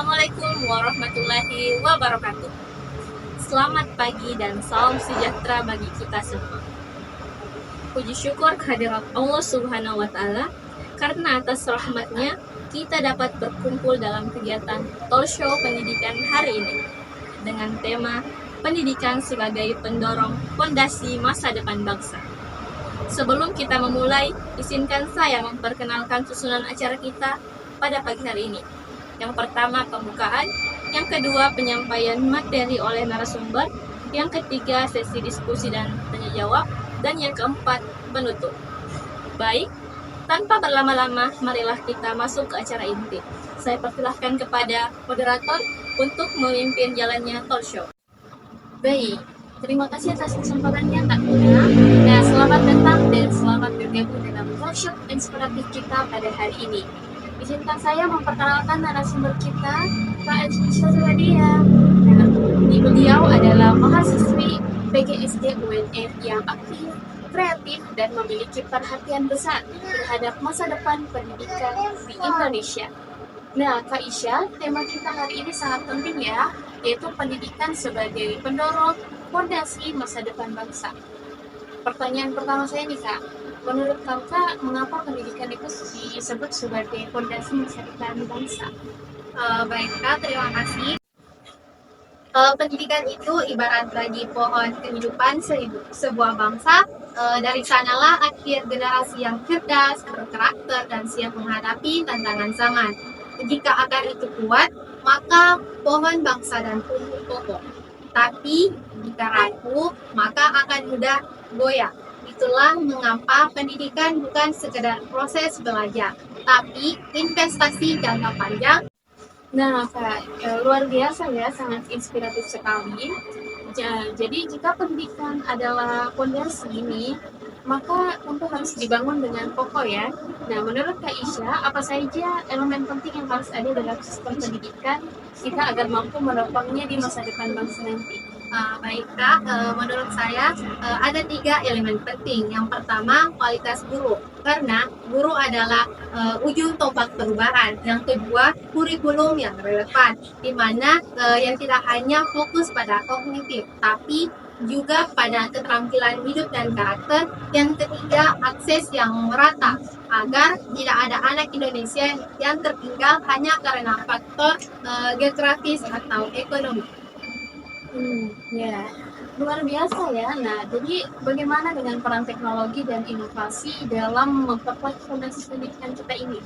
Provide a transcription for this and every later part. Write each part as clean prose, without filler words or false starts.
Assalamualaikum warahmatullahi wabarakatuh. Selamat pagi dan salam sejahtera bagi kita semua. Puji syukur kehadirat Allah Subhanahu wa Ta'ala, karena atas rahmatnya kita dapat berkumpul dalam kegiatan talkshow pendidikan hari ini dengan tema pendidikan sebagai pendorong fondasi masa depan bangsa. Sebelum kita memulai, izinkan saya memperkenalkan susunan acara kita pada pagi hari ini. Yang pertama pembukaan, yang kedua penyampaian materi oleh narasumber, yang ketiga sesi diskusi dan tanya jawab, dan yang keempat penutup. Baik, tanpa berlama-lama, marilah kita masuk ke acara inti. Saya persilahkan kepada moderator untuk memimpin jalannya talk show. Baik, terima kasih atas kesempatannya Kak Tuna. Nah, selamat datang dan selamat bergabung dalam talk show inspiratif kita pada hari ini. Izinkan saya memperkenalkan narasumber kita, Kak Aisyah Zuladia. Nah, beliau adalah mahasiswi PGSD UNF yang aktif, kreatif, dan memiliki perhatian besar terhadap masa depan pendidikan di Indonesia. Nah, Kak Isya, tema kita hari ini sangat penting ya, yaitu pendidikan sebagai pendorong fondasi masa depan bangsa. Pertanyaan pertama saya nih Kak, menurut Kakak, mengapa pendidikan itu disebut sebagai fondasi masa depan bangsa? Baik Kak, terima kasih. Pendidikan itu ibarat bagi pohon kehidupan sebuah bangsa. Dari sanalah akhir generasi yang cerdas, berkarakter, dan siap menghadapi tantangan zaman. Jika akar itu kuat, maka pohon bangsa dan tumbuh kokoh. Tapi jika rapuh, maka akan mudah goyah. Itulah mengapa pendidikan bukan sekedar proses belajar, tapi investasi jangka panjang. Nah, Kak, luar biasa ya, sangat inspiratif sekali. Jadi, jika pendidikan adalah fondasi ini, maka tentu harus dibangun dengan kokoh ya. Nah, menurut Kak Isya, apa saja elemen penting yang harus ada dalam sistem pendidikan kita agar mampu menopangnya di masa depan bangsa nanti? Baik Kak, menurut saya ada 3 elemen penting. Yang pertama, kualitas guru, karena guru adalah ujung tombak perubahan. Yang kedua, kurikulum yang relevan, di mana yang tidak hanya fokus pada kognitif, tapi juga pada keterampilan hidup dan karakter. Yang ketiga, akses yang merata, agar tidak ada anak Indonesia yang tertinggal hanya karena faktor geografis atau ekonomi. Ya, luar biasa ya. Nah, jadi bagaimana dengan peran teknologi dan inovasi dalam memperkuat fondasi pendidikan kita ini?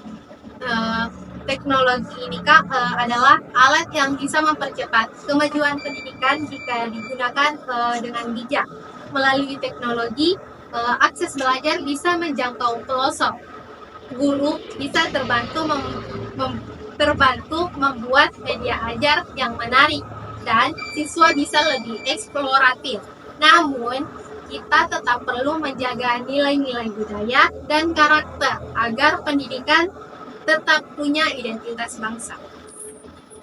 Teknologi ini Kak adalah alat yang bisa mempercepat kemajuan pendidikan jika digunakan dengan bijak. Melalui teknologi, akses belajar bisa menjangkau pelosok. Guru bisa terbantu membuat media ajar yang menarik, dan siswa bisa lebih eksploratif. Namun, kita tetap perlu menjaga nilai-nilai budaya dan karakter agar pendidikan tetap punya identitas bangsa.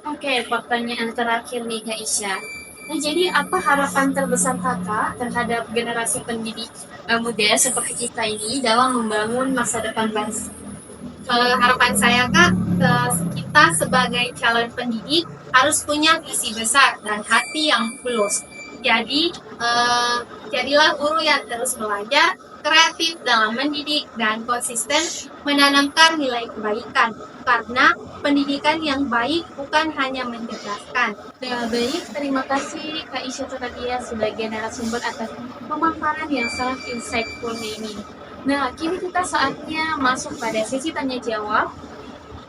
Oke, pertanyaan terakhir nih Kak Isya. Nah, jadi apa harapan terbesar Kakak terhadap generasi pendidik muda seperti kita ini dalam membangun masa depan bangsa? Harapan saya Kak, kita sebagai calon pendidik harus punya visi besar dan hati yang tulus. Jadi, jadilah guru yang terus belajar, kreatif dalam mendidik, dan konsisten menanamkan nilai kebaikan. Karena pendidikan yang baik bukan hanya mencerdaskan. Nah, baik, terima kasih Kak Isya Zuladia sebagai narasumber atas pemaparan yang sangat insightful ini. Nah, kini kita saatnya masuk pada sesi tanya jawab.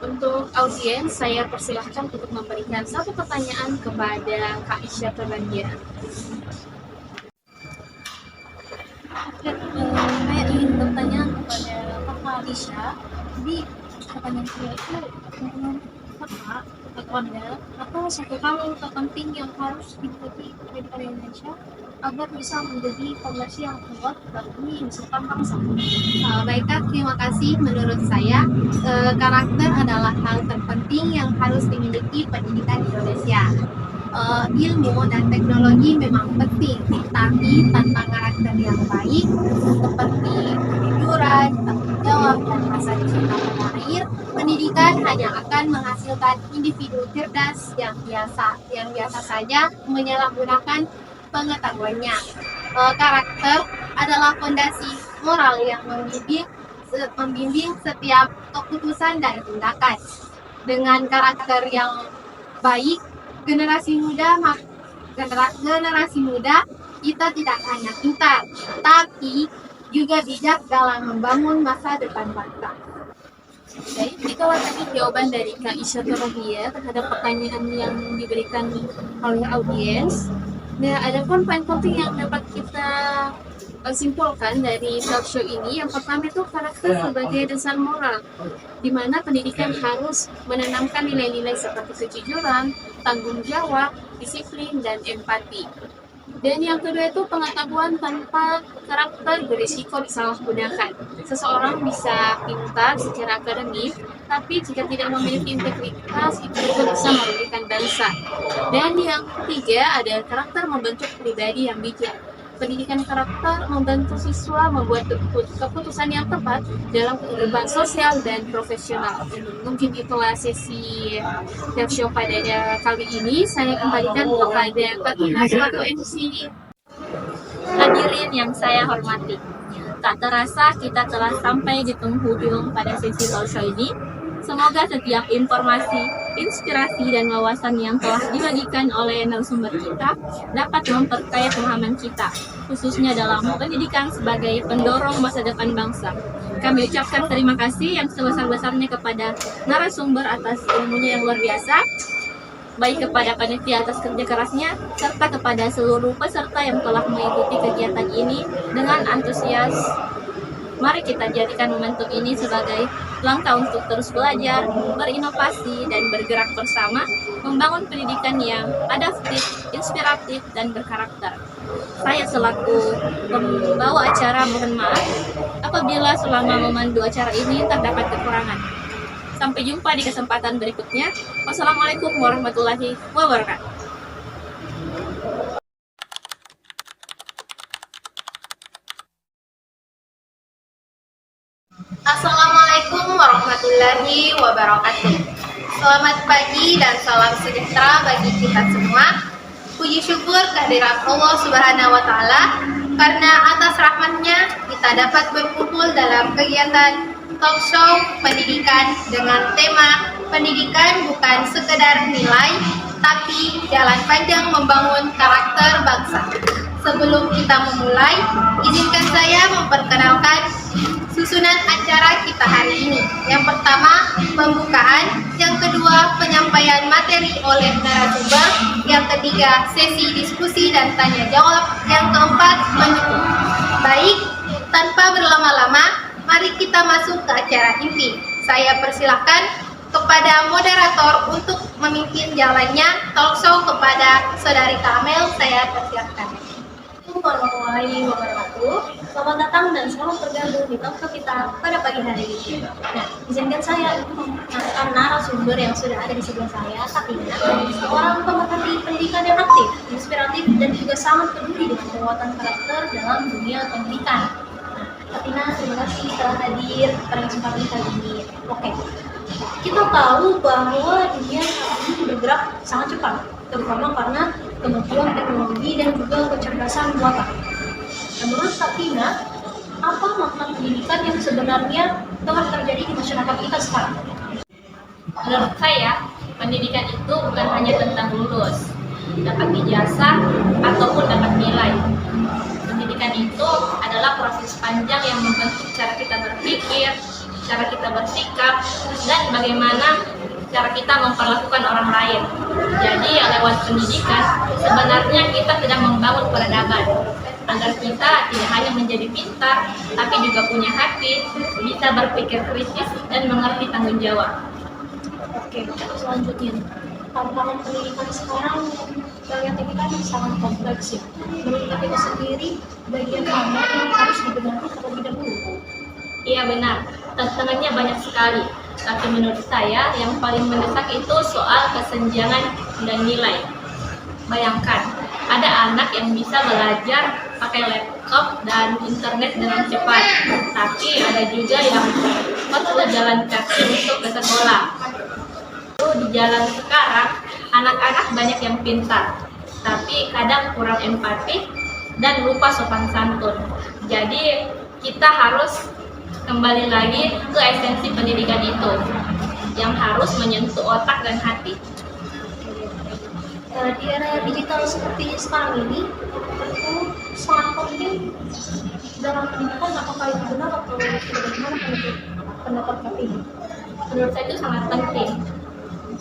Untuk audiens, saya persilahkan untuk memberikan satu pertanyaan kepada Kak Isya Zuladia. Saya ingin bertanya kepada Kakak Isya. Jadi pertanyaan saya itu menurut Kakak atau Anda, apa satu hal terpenting yang harus dimiliki pendidikan Indonesia agar bisa menjadi fondasi yang kuat bagi masa depan bangsa? Baik Kak, terima kasih. Menurut saya, karakter adalah hal terpenting yang harus dimiliki pendidikan Indonesia. Ilmu dan teknologi memang penting, tapi tanpa karakter yang baik seperti kejujuran, tanggung jawab, jawab dan rasa cinta pada air, pendidikan hanya akan menghasilkan individu cerdas yang biasa saja menyalahgunakan pengetahuannya. Karakter adalah fondasi moral yang membimbing setiap keputusan dan tindakan. Dengan karakter yang baik, generasi muda kita tidak hanya pintar, tapi juga bijak dalam membangun masa depan bangsa. Baik, itulah tadi jawaban dari Kak Isyatur Rohia terhadap pertanyaan yang diberikan oleh audiens. Nah, ada pun poin penting yang dapat kita simpulkan dari talk show ini. Yang pertama itu karakter sebagai dasar moral, di mana pendidikan harus menanamkan nilai-nilai seperti kejujuran, tanggung jawab, disiplin, dan empati. Dan yang kedua itu pengetahuan tanpa karakter berisiko disalahgunakan. Seseorang bisa pintar secara akademik, tapi jika tidak memiliki integritas, itu juga bisa merugikan bangsa. Dan yang ketiga ada karakter membentuk pribadi yang bijak. Pendidikan karakter membantu siswa membuat keputusan yang tepat dalam kehidupan sosial dan profesional. Mungkin itulah sesi talk show pada kali ini. Saya kembalikan kepada Kak Ina selaku MC. Hadirin yang saya hormati, tak terasa kita telah sampai di penghujung pada sesi talk show ini. Semoga setiap informasi, inspirasi, dan wawasan yang telah dibagikan oleh narasumber kita dapat memperkaya pemahaman kita, khususnya dalam pendidikan sebagai pendorong masa depan bangsa. Kami ucapkan terima kasih yang sebesar-besarnya kepada narasumber atas ilmunya yang luar biasa, baik kepada panitia atas kerja kerasnya, serta kepada seluruh peserta yang telah mengikuti kegiatan ini dengan antusias. Mari kita jadikan momentum ini sebagai langkah untuk terus belajar, berinovasi, dan bergerak bersama, membangun pendidikan yang adaptif, inspiratif, dan berkarakter. Saya selaku pembawa acara mohon maaf apabila selama memandu acara ini terdapat kekurangan. Sampai jumpa di kesempatan berikutnya. Wassalamualaikum warahmatullahi wabarakatuh. Assalamualaikum warahmatullahi wabarakatuh. Selamat pagi dan salam sejahtera bagi kita semua. Puji syukur kehadirat Allah Subhanahu wa Ta'ala, karena atas rahmatnya kita dapat berkumpul dalam kegiatan talk show pendidikan dengan tema pendidikan bukan sekedar nilai, tapi jalan panjang membangun karakter bangsa. Sebelum kita memulai, izinkan saya memperkenalkan susunan acara kita hari ini. Yang pertama, pembukaan. Yang kedua, penyampaian materi oleh narasumber. Yang ketiga, sesi diskusi dan tanya jawab. Yang keempat, penutup. Baik, tanpa berlama-lama, mari kita masuk ke acara inti. Saya persilahkan kepada moderator untuk memimpin jalannya talk show kepada Saudari Kamel. Saya persilahkan. Warahmatullahi wabarakatuh. Selamat datang dan selamat bergabung di talk show kita pada pagi hari ini. Nah, izinkan saya untuk memperkenalkan narasumber yang sudah ada di sebelah saya, Kak Ina, seorang pemerhati pendidikan yang aktif, inspiratif, dan juga sangat peduli dengan penguatan karakter dalam dunia pendidikan. Nah, Kak Ina, terima kasih telah hadir pada kesempatan kali ini. Oke, kita tahu bahwa dunia saat ini bergerak sangat cepat, terutama karena kemajuan teknologi dan juga kecerdasan buatan. Nah, menurut Kak Ina, apa makna pendidikan yang sebenarnya telah terjadi di masyarakat kita sekarang? Menurut saya, pendidikan itu bukan hanya tentang lulus, dapat ijazah, ataupun dapat nilai. Pendidikan itu adalah proses panjang yang membentuk cara kita berpikir, cara kita bersikap, dan bagaimana cara kita memperlakukan orang lain. Jadi lewat pendidikan sebenarnya kita sedang membangun peradaban agar kita tidak hanya menjadi pintar, tapi juga punya hati, bisa berpikir kritis dan mengerti tanggung jawab. Oke, selanjutnya, tantangan pendidikan sekarang terlihat ini kan sangat kompleks ya. Menurut Kak Ina sendiri, bagian mana yang harus dibenahi terlebih dahulu? Iya benar, tantangannya banyak sekali. Tapi menurut saya yang paling mendesak itu soal kesenjangan dan nilai. Bayangkan, ada anak yang bisa belajar pakai laptop dan internet dengan cepat, tapi ada juga yang harus jalan kaki untuk ke sekolah. Di jalan sekarang, anak-anak banyak yang pintar, tapi kadang kurang empati dan lupa sopan santun. Jadi kita harus kembali lagi ke esensi pendidikan itu, yang harus menyentuh otak dan hati. Di era digital seperti sekarang ini, itu sangat penting dalam pendidikan. Apakah itu benar atau bagaimana menurut pendapat kami? Menurut saya itu sangat penting.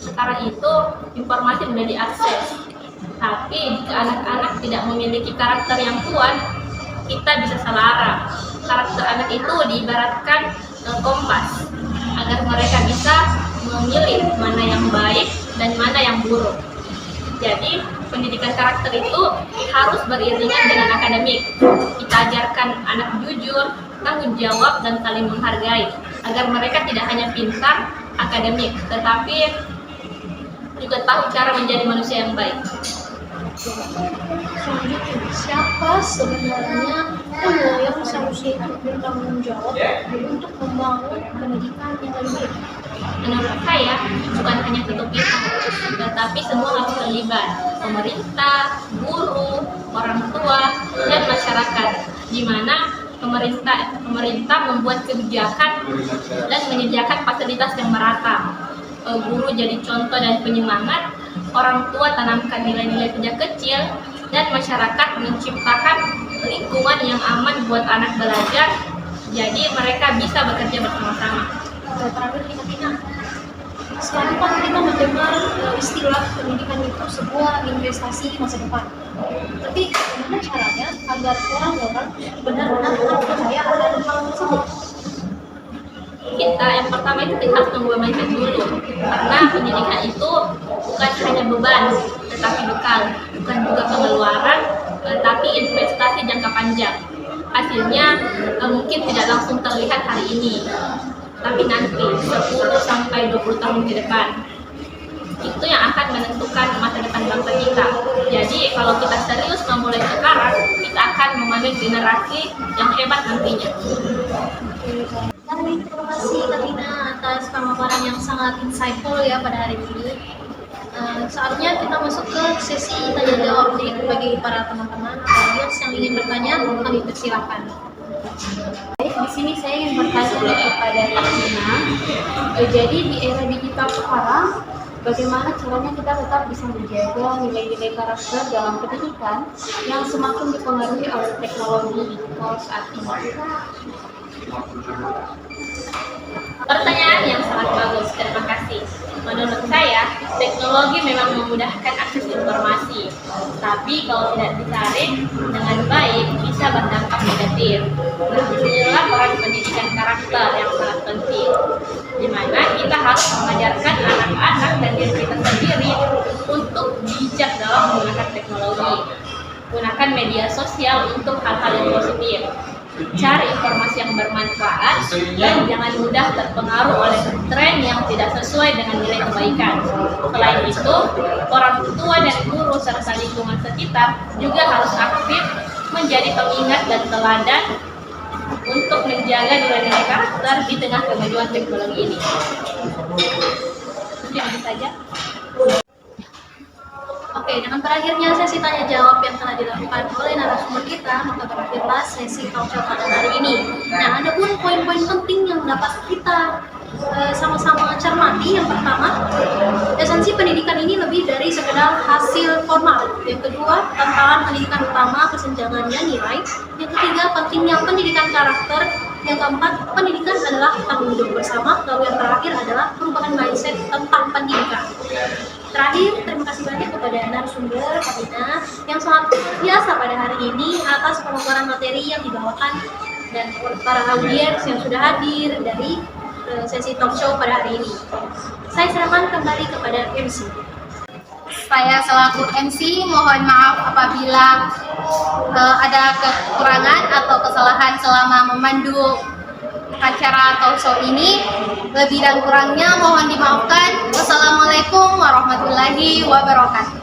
Sekarang itu informasi mudah diakses, tapi jika anak-anak tidak memiliki karakter yang kuat, kita bisa salah arah. Karakter anak itu diibaratkan kompas, agar mereka bisa memilih mana yang baik dan mana yang buruk. Jadi, pendidikan karakter itu harus beriringan dengan akademik. Kita ajarkan anak jujur, tanggung jawab, dan saling menghargai, agar mereka tidak hanya pintar akademik, tetapi juga tahu cara menjadi manusia yang baik. Selanjutnya, siapa sebenarnya yang seharusnya ikut bertanggung jawab untuk membangun pendidikan yang lebih baik? Menurut saya, bukan hanya satu pihak, tetapi semua harus terlibat. Pemerintah, guru, orang tua, dan masyarakat, di mana pemerintah membuat kebijakan dan menyediakan fasilitas yang merata. Guru jadi contoh dan penyemangat, orang tua tanamkan nilai-nilai sejak kecil, dan masyarakat menciptakan lingkungan yang aman buat anak belajar, jadi mereka bisa bekerja bersama-sama. Terakhir Tina, sekarang kan kita mendengar istilah pendidikan itu sebuah investasi masa depan. Tapi bagaimana caranya agar orang-orang benar-benar percaya akan hal tersebut? Kita yang pertama itu kita harus mengubah mindset dulu, karena pendidikan itu bukan hanya beban, tetapi bekal, bukan juga pengeluaran, tapi investasi jangka panjang. Hasilnya mungkin tidak langsung terlihat hari ini, tapi nanti 10-20 tahun ke depan. Itu yang akan menentukan masa depan bangsa kita. Jadi kalau kita serius memulai sekarang, kita akan memanen generasi yang hebat nantinya. Terima kasih Katina atas pemaparan yang sangat insightful ya pada hari ini. Saatnya kita masuk ke sesi tanya jawab nih bagi para teman-teman audiens yang ingin bertanya, kami persilakan. Baik, di sini saya ingin bertanya kepada Katina. Jadi di era digital sekarang, bagaimana caranya kita tetap bisa menjaga nilai-nilai karakter dalam pendidikan yang semakin dipengaruhi oleh teknologi digital saat ini? Pertanyaan yang sangat bagus, terima kasih. Menurut saya, teknologi memang memudahkan akses informasi, tapi kalau tidak dicari dengan baik bisa berdampak negatif. Inilah peran pendidikan karakter yang sangat penting, di mana kita harus mengajarkan anak-anak dan diri kita sendiri untuk bijak dalam menggunakan teknologi. Gunakan media sosial untuk hal-hal yang positif. Cari informasi yang bermanfaat dan jangan mudah terpengaruh oleh tren yang tidak sesuai dengan nilai kebaikan. Selain itu, orang tua dan guru serta lingkungan sekitar juga harus aktif menjadi pengingat dan teladan untuk menjaga nilai-nilai karakter di tengah kemajuan teknologi ini. Mungkin itu saja. Oke, dengan berakhirnya sesi tanya jawab yang telah dilakukan oleh narasumber kita, maka berakhirlah sesi talk show pada hari ini. Nah, ada pun poin-poin penting yang dapat kita sama-sama cermati. Yang pertama, esensi pendidikan ini lebih dari sekedar hasil formal. Yang kedua, tantangan pendidikan utama kesenjangannya nilai. Yang ketiga, pentingnya pendidikan karakter. Yang keempat, pendidikan adalah tanggung jawab bersama. Lalu yang terakhir adalah perubahan mindset tentang pendidikan. Terakhir, terima kasih banyak kepada narasumber Katina yang sangat luar biasa pada hari ini atas pemaparan materi yang dibawakan dan para audiens yang sudah hadir dari sesi talk show pada hari ini. Saya serahkan kembali kepada MC. Saya selaku MC mohon maaf apabila ada kekurangan atau kesalahan selama memandu acara talk show ini. Lebih dan kurangnya mohon dimaafkan. Wassalamualaikum warahmatullahi wabarakatuh.